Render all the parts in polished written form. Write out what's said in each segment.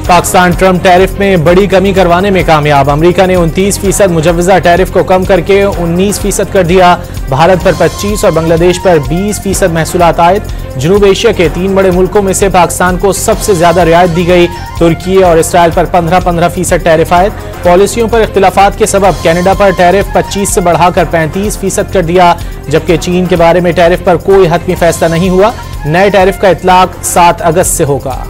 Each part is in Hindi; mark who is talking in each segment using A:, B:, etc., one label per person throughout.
A: पाकिस्तान ट्रंप टैरिफ में बड़ी कमी करवाने में कामयाब। अमेरिका ने 29% मुजव्वजा टैरिफ को कम करके 19% कर दिया। भारत पर 25 और बांग्लादेश पर 20% महसूलात आयद। जनूब एशिया के 3 बड़े मुल्कों में से पाकिस्तान को सबसे ज्यादा रियायत दी गई। तुर्की और इसराइल पर 15% टैरिफ आयद। पॉलिसियों पर इख्तिलाफात के सबब कनाडा पर टैरिफ 25 से बढ़ाकर 35% कर दिया, जबकि चीन के बारे में टैरिफ पर कोई हतमी फैसला नहीं हुआ। नए टैरिफ का इतलाक 7 अगस्त से होगा।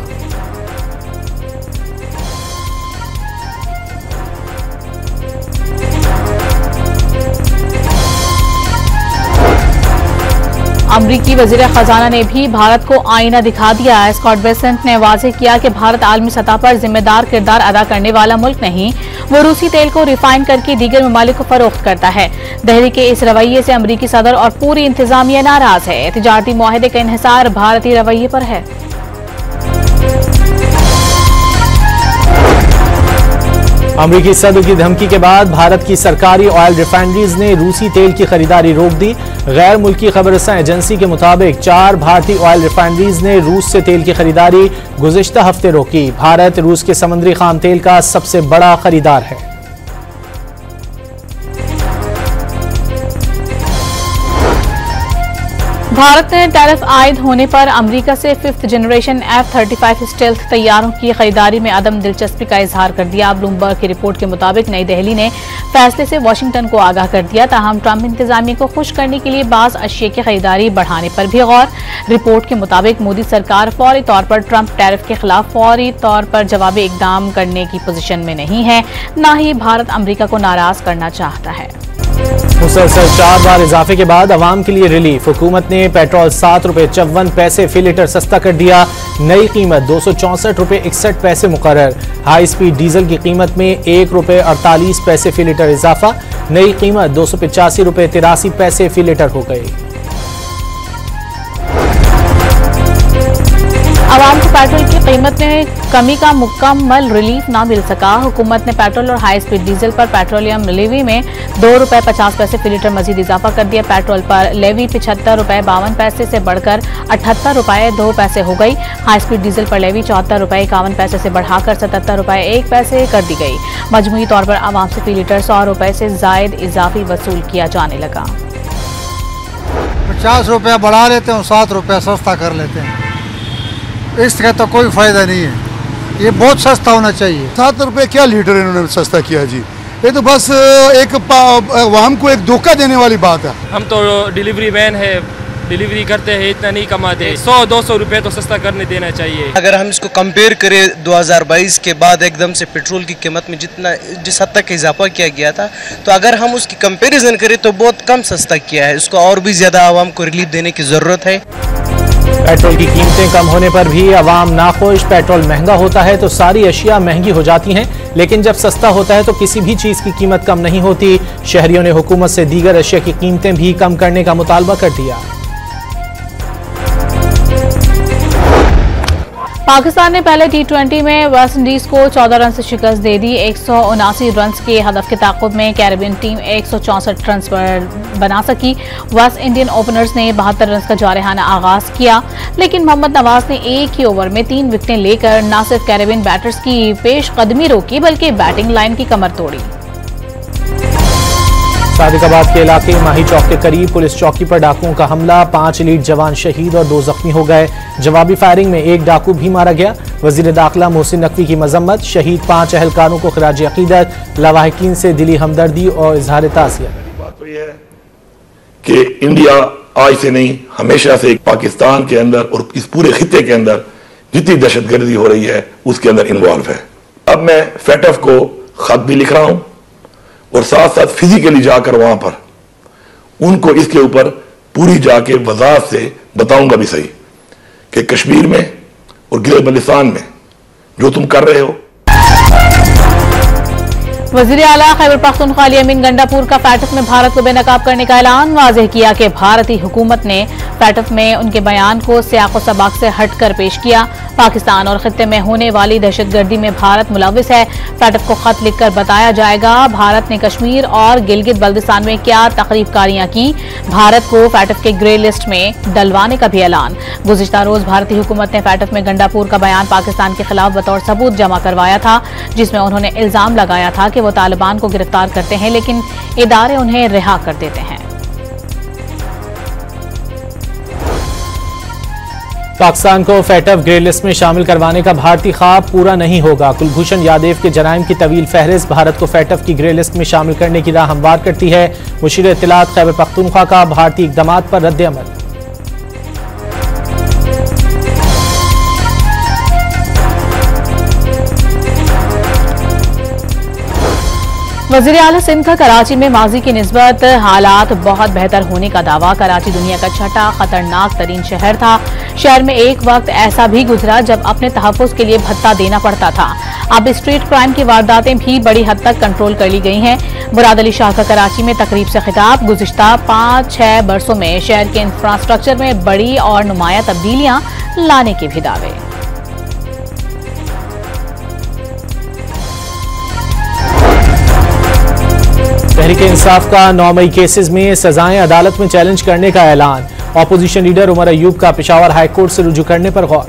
B: अमरीकी वजीर खजाना ने भी भारत को आईना दिखा दिया है। स्कॉट बेसेंट ने वाज़ेह किया कि भारत आलमी सतह पर जिम्मेदार किरदार अदा करने वाला मुल्क नहीं, वो रूसी तेल को रिफाइन करके दीगर ममालिक को फरोख्त करता है। दिल्ली के इस रवैये से अमरीकी सदर और पूरी इंतजामिया नाराज है। तिजारती मुआहदे का इन्हिसार भारतीय रवैये पर है।
A: अमरीकी सदर की धमकी के बाद भारत की सरकारी ऑयल रिफाइनरीज ने रूसी तेल की खरीदारी रोक दी। गैर मुल्की खबरसां एजेंसी के मुताबिक 4 भारतीय ऑयल रिफाइनरीज ने रूस से तेल की खरीदारी गुज़िश्ता हफ्ते रोकी। भारत रूस के समुद्री खाम तेल का सबसे बड़ा खरीदार है।
B: भारत ने टैरिफ आयद होने पर अमेरिका से 5th जनरेशन F-35 स्टेल्थ तैयारों की खरीदारी में अदम दिलचस्पी का इजहार कर दिया। ब्लूमबर्ग की रिपोर्ट के मुताबिक नई दिल्ली ने फैसले से वाशिंगटन को आगाह कर दिया। ताहम ट्रंप इंतजामिया को खुश करने के लिए बाज़ अशिया की खरीदारी बढ़ाने पर भी गौर। रिपोर्ट के मुताबिक मोदी सरकार फौरी तौर पर ट्रंप टैरिफ के खिलाफ फौरी तौर पर जवाबी इकदाम करने की पोजीशन में नहीं है, न ही भारत अमेरिका को नाराज करना चाहता है।
A: मुसलसल 4 बार इजाफे के बाद अवाम के लिए रिलीफ। हुकूमत ने पेट्रोल 7 रुपए 54 पैसे फी लीटर सस्ता कर दिया। नई कीमत 264 रुपए 61 पैसे मुकर्रर। हाई स्पीड डीजल की कीमत में 1 रुपए 48 पैसे फी लीटर इजाफा। नई कीमत 285 रुपए 83 पैसे फी लीटर हो गई।
B: आवाम को पेट्रोल की कीमत में कमी का मुकम्मल रिलीफ ना मिल सका। हुकूमत ने पेट्रोल और हाई स्पीड डीजल पर पेट्रोलियम लेवी में 2 रुपए 50 पैसे फी लीटर मजीद इजाफा कर दिया। पेट्रोल पर लेवी 75 रुपए 52 पैसे से बढ़कर 78 रुपए 2 पैसे हो गई। हाई स्पीड डीजल पर लेवी 74 रुपए 51 पैसे से बढ़ाकर 77 रुपए 1 पैसे कर दी गई। मजमूई तौर पर आवाम से फी लीटर 100 रुपए से जायद इजाफी वसूल किया जाने लगा।
C: 50 रुपया बढ़ा लेते हैं, 7 रुपया सस्ता कर लेते हैं। इसका तो कोई फायदा नहीं है, ये बहुत सस्ता होना चाहिए।
D: 7 रुपए क्या लीटर इन्होंने सस्ता किया जी, ये तो बस एक हमको एक धोखा देने वाली बात है।
E: हम तो डिलीवरी मैन है, डिलीवरी करते हैं, इतना नहीं कमाते। 100-200 रुपए तो सस्ता करने देना चाहिए।
F: अगर हम इसको कंपेयर करें 2022 के बाद एकदम से पेट्रोल की कीमत में जिस हद तक इजाफा किया गया था, तो अगर हम उसकी कंपैरिजन करें तो बहुत कम सस्ता किया है। इसको और भी ज्यादा आवाम को रिलीफ देने की जरूरत है।
A: पेट्रोल की कीमतें कम होने पर भी अवाम नाखुश। पेट्रोल महंगा होता है तो सारी अशिया महंगी हो जाती हैं, लेकिन जब सस्ता होता है तो किसी भी चीज की कीमत कम नहीं होती। शहरियों ने हुकूमत से दीगर अशिया की कीमतें भी कम करने का मुतालबा कर दिया।
B: पाकिस्तान ने पहले T20 में वेस्ट इंडीज को 14 रन से शिकस्त दे दी। 179 रन के हदफ के ताक़ुब में कैरेबियन टीम 164 रन पर बना सकी। वेस्ट इंडियन ओपनर्स ने 72 रन का जारहाना आगाज किया, लेकिन मोहम्मद नवाज ने एक ही ओवर में 3 विकेटें लेकर न सिर्फ कैरेबियन बैटर्स की पेशकदमी रोकी बल्कि बैटिंग लाइन की कमर तोड़ी।
A: सादिकाबाद के इलाके माही चौक के करीब पुलिस चौकी पर डाकुओं का हमला। 5 एलीट जवान शहीद और 2 जख्मी हो गए। जवाबी फायरिंग में 1 डाकू भी मारा गया। वजीर दाखिला मोहसिन नकवी की मजम्मत। शहीद 5 अहलकारों को खिराज अकीदत। लवाहिकीन से दिली हमदर्दी और इजहार ताज़ियत।
G: बात तो यह है कि इंडिया आज से नहीं, हमेशा से पाकिस्तान के अंदर और इस पूरे खित्ते के अंदर जितनी दहशतगर्दी हो रही है उसके अंदर इन्वॉल्व है। अब मैं फेटफ को खत भी लिख रहा हूं और साथ साथ फिजिकली जाकर वहां पर उनको इसके ऊपर पूरी जाके वजाहत से बताऊंगा भी सही कि कश्मीर में और गिलगित बल्तिस्तान में जो तुम कर रहे हो।
B: वज़ीर आला खैबर पख्तूनख्वा अली अमीन गंडापुर का फैटफ में भारत को बेनकाब करने का ऐलान। वाज़ेह किया कि भारतीय हुकूमत ने फैटफ में उनके बयान को सियाक़ो सबाक़ से हटकर पेश किया। पाकिस्तान और खित्ते में होने वाली दहशतगर्दी में भारत मुलविस है। फैटफ को खत लिखकर बताया जाएगा भारत ने कश्मीर और गिलगित बल्दिस्तान में क्या तकरीबकारियां की। भारत को फैटफ के ग्रे लिस्ट में डलवाने का भी ऐलान। गुज़िश्ता रोज भारतीय हुकूमत ने फैटफ में गंडापुर का बयान पाकिस्तान के खिलाफ बतौर सबूत जमा करवाया था, जिसमें उन्होंने इल्जाम लगाया था कि वो तालिबान को गिरफ्तार करते हैं लेकिन इदारे उन्हें रिहा कर देते हैं।
A: पाकिस्तान को फैटफ ग्रे लिस्ट में शामिल करवाने का भारतीय ख्वाब पूरा नहीं होगा। कुलभूषण यादव के जराइम की तवील फहरिस्त भारत को फैटफ की ग्रे लिस्ट में शामिल करने की राह हमवार करती है। मुशीर इत्तलात खैबर पख्तूनख्वा का भारतीय इक़दामात पर रद्द-ए-अमल।
B: वज़ीर आला सिंध का कराची में माजी की निस्बत हालात बहुत बेहतर होने का दावा। कराची दुनिया का छठा खतरनाक तरीन शहर था। शहर में एक वक्त ऐसा भी गुजरा जब अपने तहफ़्फ़ुज़ के लिए भत्ता देना पड़ता था। अब स्ट्रीट क्राइम की वारदातें भी बड़ी हद तक कंट्रोल कर ली गई हैं। मुराद अली शाह का कराची में तकरीब से खिताब। गुज़िश्ता 5-6 बरसों में शहर के इंफ्रास्ट्रक्चर में बड़ी और नुमाया तब्दीलियां लाने के भी दावे।
A: तहरीक इंसाफ का 9 मई केसेस में सजाएं अदालत में चैलेंज करने का ऐलान। ऑपोजिशन लीडर उमर अयूब का पेशावर हाई कोर्ट से रुजू करने पर गौर।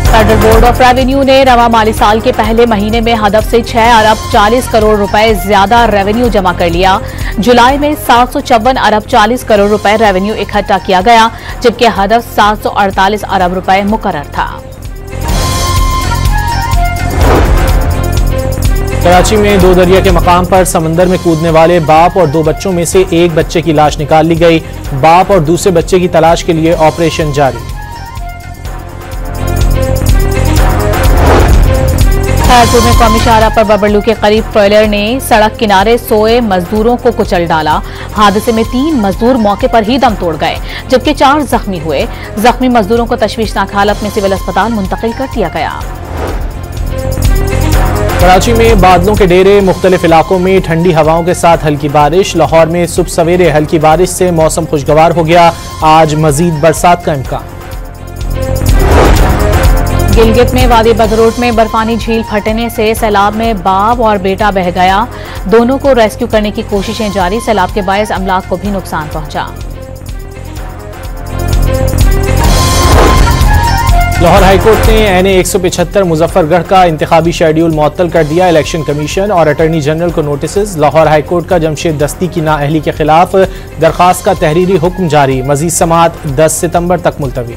B: फेडरल बोर्ड ऑफ रेवेन्यू ने रवा माली साल के पहले महीने में हदफ से 6 अरब 40 करोड़ रुपए ज्यादा रेवेन्यू जमा कर लिया। जुलाई में 754 अरब 40 करोड़ रुपए रेवेन्यू इकट्ठा किया गया, जबकि हदफ 748 अरब रुपए मुकर्रर था।
A: कराची में 2 दरिया के मकाम पर समंदर में कूदने वाले बाप और 2 बच्चों में से एक बच्चे की लाश निकाल ली गई। बाप और दूसरे बच्चे की तलाश के लिए ऑपरेशन जारी।
B: खैरपुर में कौमी शाहराह पर बबरलू के करीब ट्रेलर ने सड़क किनारे सोए मजदूरों को कुचल डाला। हादसे में 3 मजदूर मौके पर ही दम तोड़ गए, जबकि 4 जख्मी हुए। जख्मी मजदूरों को तशवीशनाक हालत में सिविल अस्पताल मुंतकिल कर दिया गया।
A: कराची में बादलों के डेरे, मुख्तलिफ इलाकों में ठंडी हवाओं के साथ हल्की बारिश। लाहौर में सुबह सवेरे हल्की बारिश से मौसम खुशगवार हो गया। आज मजीद बरसात का इम्कान।
B: गिलगित में वादी बदरोट में बर्फानी झील फटने से सैलाब में बाप और बेटा बह गया। दोनों को रेस्क्यू करने की कोशिशें जारी। सैलाब के बायस अमलाक को भी नुकसान पहुंचा।
A: लाहौर हाईकोर्ट ने NA 175 मुजफ्फरगढ़ का इंतखाबी शेड्यूल मुअत्तल कर दिया। इलेक्शन कमीशन और अटॉर्नी जनरल को नोटिस। लाहौर हाईकोर्ट का जमशेद दस्ती की नाअहली के खिलाफ दरखास्त का तहरीरी हुक्म जारी। मजीद समाअत 10 सितंबर तक मुलतवी।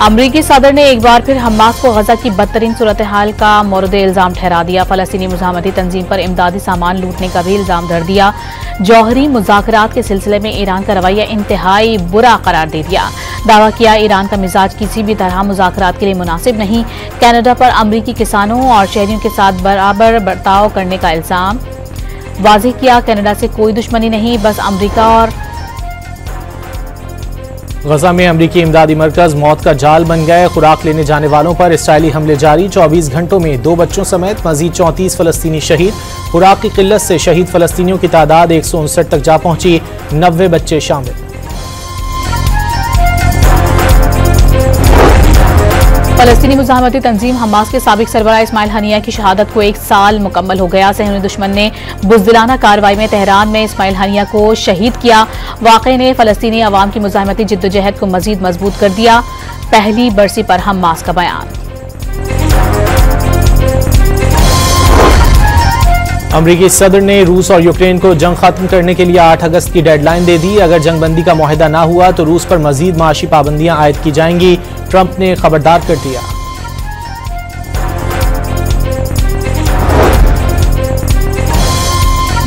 B: अमरीकी सदर ने एक बार फिर हमास को गजा की बदतरीन सूरत हाल का मोरद इल्जाम ठहरा दिया। फलस्तीनी मुजाहमती तंजीम पर इमदादी सामान लूटने का भी इल्जाम धर दिया। जौहरी मुज़ाकरात के सिलसिले में ईरान का रवैया इंतहाई बुरा करार दे दिया। दावा किया ईरान का मिजाज किसी भी तरह मुज़ाकरात के लिए मुनासिब नहीं। कनाडा पर अमरीकी किसानों और शहरियों के साथ बराबर बर्ताव करने का इल्जाम। वाज़ेह किया कनाडा से कोई दुश्मनी नहीं, बस अमरीका और
A: गजा में अमरीकी इमदादी मरकज मौत का जाल बन गए। खुराक लेने जाने वालों पर इसराइली हमले जारी। 24 घंटों में 2 बच्चों समेत मजीद 34 फलस्तीनी शहीद। खुराक की किल्लत से शहीद फलस्तीनियों की तादाद 159 तक जा पहुंची। 90 बच्चे शामिल।
B: फलस्तीनी मुजाहमती तंजीम हमास के साबिक सरबराह इस्माइल हनिया की शहादत को 1 साल मुकम्मल हो गया। सहनी दुश्मन ने बुज़दिलाना कार्रवाई में तेहरान में इस्माइल हनिया को शहीद किया। वाक़े ने फलस्तीनी अवाम की मुजाहमती जिद्दोजहद को मजीद मजबूत कर दिया। पहली बरसी पर हमास का बयान।
A: अमरीकी सदर ने रूस और यूक्रेन को जंग खत्म करने के लिए 8 अगस्त की डेडलाइन दे दी। अगर जंगबंदी का मुआहदा ना हुआ तो रूस पर मजीद माशी पाबंदियां आयद की जाएंगी। ट्रंप ने खबरदार कर दिया।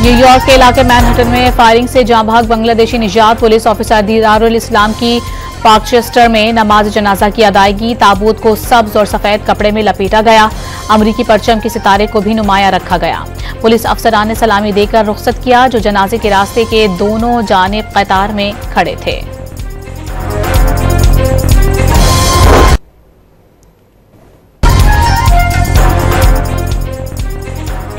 B: न्यूयॉर्क के इलाके मैनहट्टन में फायरिंग से जाँ भाग बांग्लादेशी निजात पुलिस ऑफिसर दीदारुल इस्लाम की पार्कचेस्टर में नमाज जनाजा की अदायगी। ताबूत को सब्ज और सफेद कपड़े में लपेटा गया। अमरीकी परचम के सितारे को भी नुमाया रखा गया। पुलिस अफसरान ने सलामी देकर रुखसत किया जो जनाजे के रास्ते के दोनों जानिब कतार में खड़े थे।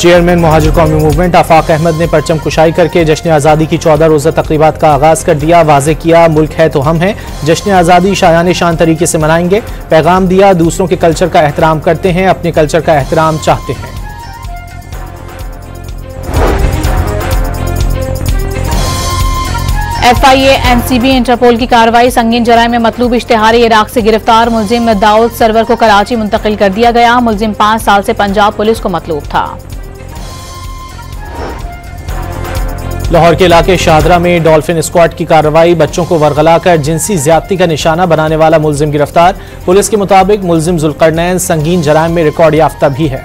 A: चेयरमैन मुहाजिर कौमी मूवमेंट आफाक अहमद ने परचम कुशाई करके जश्न आज़ादी की 14 रोज़ा तकरीबात का आगाज कर दिया। वाज़े किया मुल्क है तो हम हैं, जश्न आज़ादी शायान शान तरीके से मनाएंगे। पैगाम दिया दूसरों के कल्चर का एहतराम करते हैं, अपने कल्चर का एहतराम चाहते हैं।
B: FIA NCB इंटरपोल की कार्रवाई। संगीन जराये में मतलूब इश्तिहारी इराक से गिरफ्तार मुलजिम दाऊद सरवर को कराची मुंतकिल कर दिया गया। मुलजिम 5 साल से पंजाब पुलिस को मतलूब था।
A: लाहौर के इलाके शाहदरा में डॉल्फिन स्क्वाड की कार्रवाई। बच्चों को वरगला कर जिनसी ज्यादती का निशाना बनाने वाला मुलजिम गिरफ्तार। पुलिस के मुताबिक मुलजिम जुल्करनैन संगीन जराइम में रिकॉर्ड याफ्ता भी है।